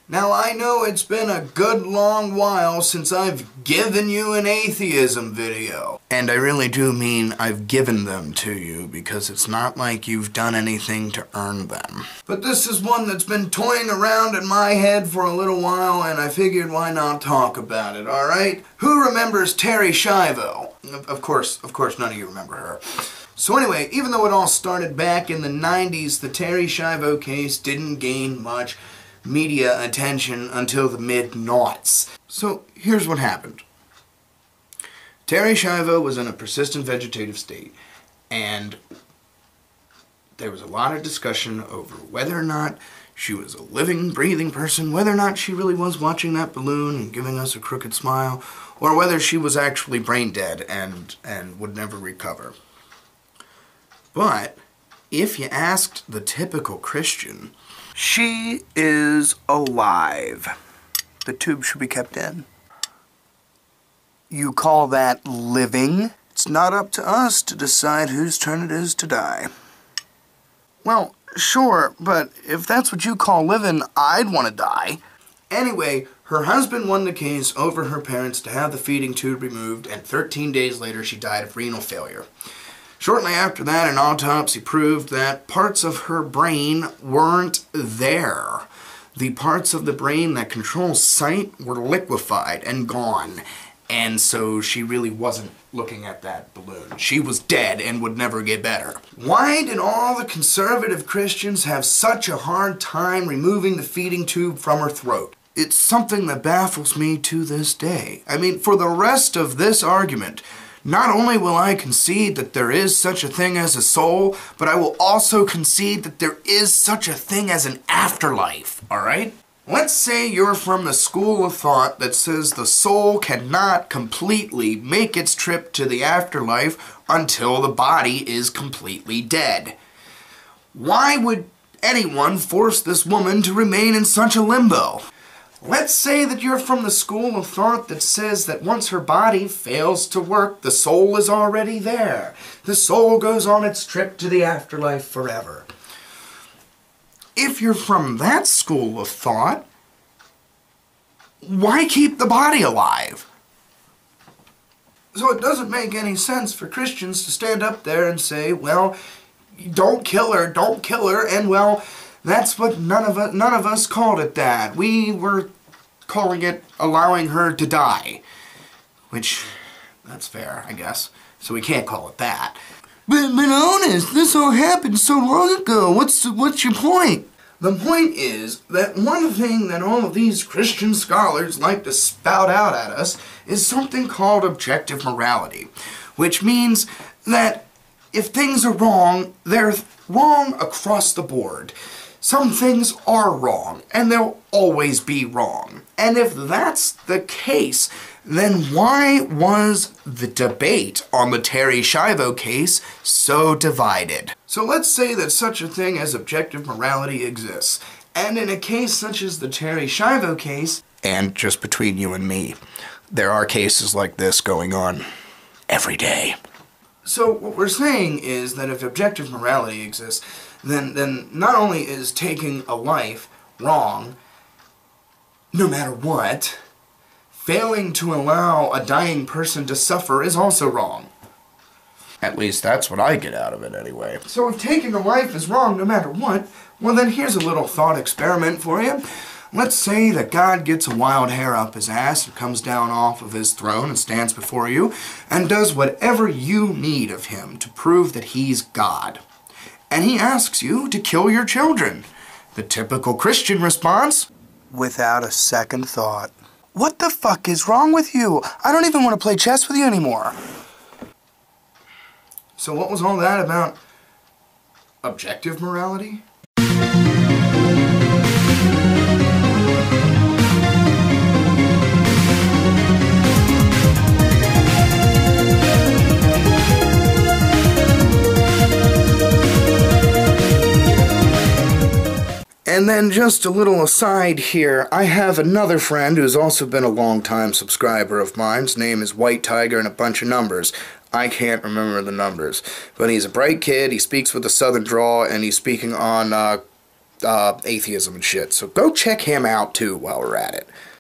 Now I know it's been a good long while since I've given you an atheism video. And I really do mean I've given them to you, because it's not like you've done anything to earn them. But this is one that's been toying around in my head for a little while, and I figured why not talk about it, alright? Who remembers Terri Schiavo? Of course none of you remember her. So anyway, even though it all started back in the 90s, the Terri Schiavo case didn't gain much media attention until the mid-noughts. So here's what happened. Terri Schiavo was in a persistent vegetative state, and there was a lot of discussion over whether or not she was a living, breathing person, whether or not she really was watching that balloon and giving us a crooked smile, or whether she was actually brain dead and would never recover. But if you asked the typical Christian, she is alive. The tube should be kept in. You call that living? It's not up to us to decide whose turn it is to die. Well, sure, but if that's what you call living, I'd want to die. Anyway, her husband won the case over her parents to have the feeding tube removed, and 13 days later she died of renal failure. Shortly after that, an autopsy proved that parts of her brain weren't there. The parts of the brain that control sight were liquefied and gone, and so she really wasn't looking at that balloon. She was dead and would never get better. Why did all the conservative Christians have such a hard time removing the feeding tube from her throat? It's something that baffles me to this day. I mean, for the rest of this argument, not only will I concede that there is such a thing as a soul, but I will also concede that there is such a thing as an afterlife, alright? Let's say you're from the school of thought that says the soul cannot completely make its trip to the afterlife until the body is completely dead. Why would anyone force this woman to remain in such a limbo? Let's say that you're from the school of thought that says that once her body fails to work, the soul is already there. The soul goes on its trip to the afterlife forever. If you're from that school of thought, why keep the body alive? So it doesn't make any sense for Christians to stand up there and say, well, don't kill her, and well, that's what none of us called it that. We were calling it allowing her to die. Which, that's fair, I guess. So we can't call it that. But honest, this all happened so long ago. What's your point? The point is that one thing that all of these Christian scholars like to spout out at us is something called objective morality. Which means that if things are wrong, they're wrong across the board. Some things are wrong, and they'll always be wrong. And if that's the case, then why was the debate on the Terri Schiavo case so divided? So let's say that such a thing as objective morality exists. And in a case such as the Terri Schiavo case, and just between you and me, there are cases like this going on every day. So what we're saying is that if objective morality exists, then not only is taking a life wrong, no matter what, failing to allow a dying person to suffer is also wrong. At least that's what I get out of it anyway. So if taking a life is wrong no matter what, well then here's a little thought experiment for you. Let's say that God gets a wild hair up his ass and comes down off of his throne and stands before you and does whatever you need of him to prove that he's God. And he asks you to kill your children. The typical Christian response, without a second thought, what the fuck is wrong with you? I don't even want to play chess with you anymore. So what was all that about objective morality? And then just a little aside here, I have another friend who's also been a long-time subscriber of mine. His name is White Tiger and a bunch of numbers. I can't remember the numbers. But he's a bright kid, he speaks with a southern drawl, and he's speaking on atheism and shit. So go check him out too while we're at it.